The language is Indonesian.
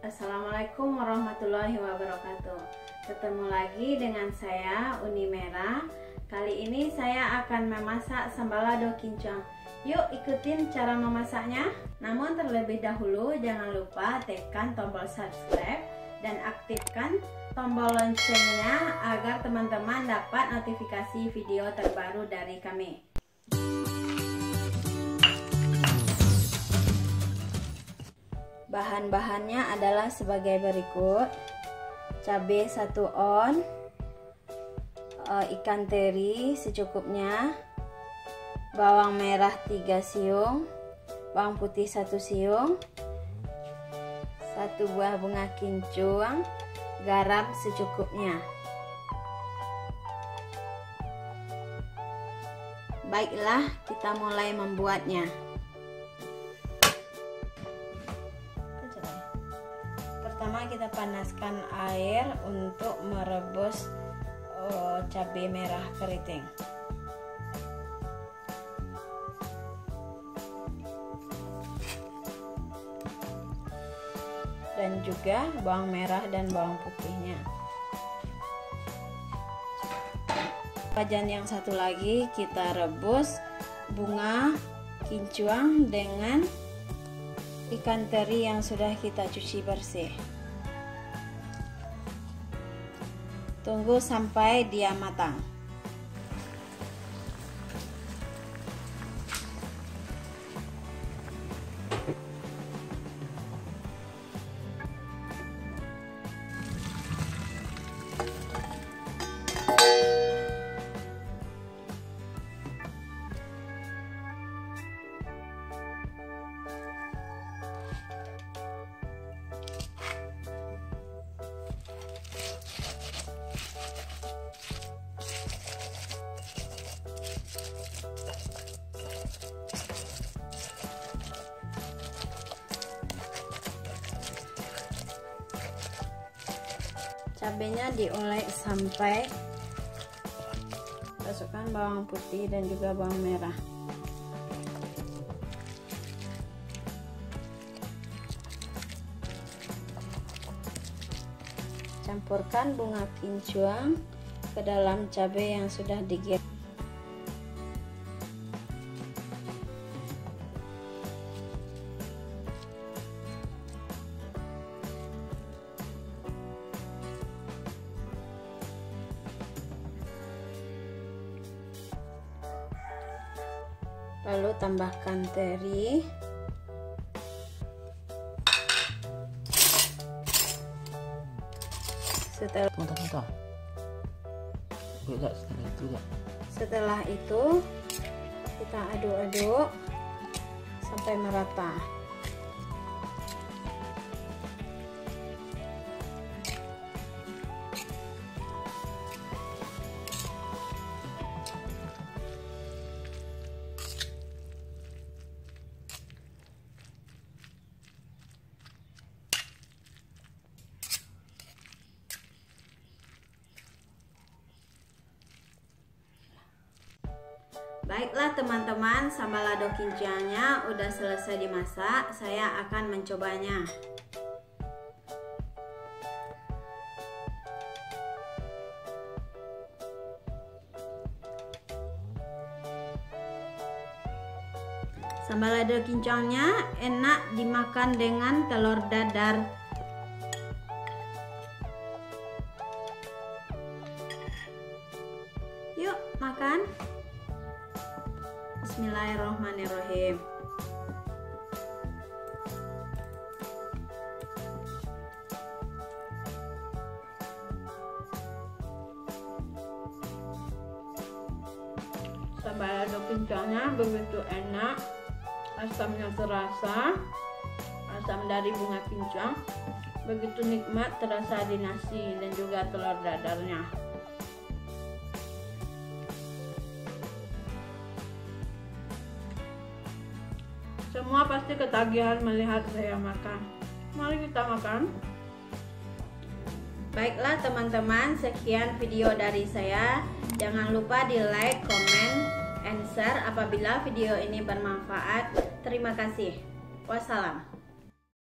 Assalamualaikum warahmatullahi wabarakatuh. Ketemu lagi dengan saya Uni Merah. Kali ini saya akan memasak sambal lado kincang. Yuk ikutin cara memasaknya. Namun terlebih dahulu jangan lupa tekan tombol subscribe dan aktifkan tombol loncengnya agar teman-teman dapat notifikasi video terbaru dari kami. Bahan-bahannya adalah sebagai berikut: cabai 1 on, ikan teri secukupnya, bawang merah 3 siung, bawang putih 1 siung, 1 buah bunga kincung, garam secukupnya. Baiklah, kita mulai membuatnya. Pertama kita panaskan air untuk merebus cabai merah keriting. Dan juga bawang merah dan bawang putihnya. Wajan yang satu lagi kita rebus bunga kincung dengan ikan teri yang sudah kita cuci bersih. Tunggu sampai dia matang. Cabenya diolek sampai masukkan bawang putih dan juga bawang merah. Campurkan bunga kincung ke dalam cabai yang sudah digiling. Lalu tambahkan teri, setelah itu kita aduk-aduk sampai merata. Baiklah teman-teman, sambal lado kincangnya udah selesai dimasak. Saya akan mencobanya. Sambal lado kincangnya enak dimakan dengan telur dadar. Yuk makan. Bismillahirrahmanirrahim. Sambal lado kincangnya begitu enak, asamnya terasa, asam dari bunga kincang, begitu nikmat terasa di nasi dan juga telur dadarnya. Semua pasti ketagihan melihat saya makan. Mari kita makan. Baiklah teman-teman, sekian video dari saya. Jangan lupa di like, comment, and share apabila video ini bermanfaat. Terima kasih. Wassalam.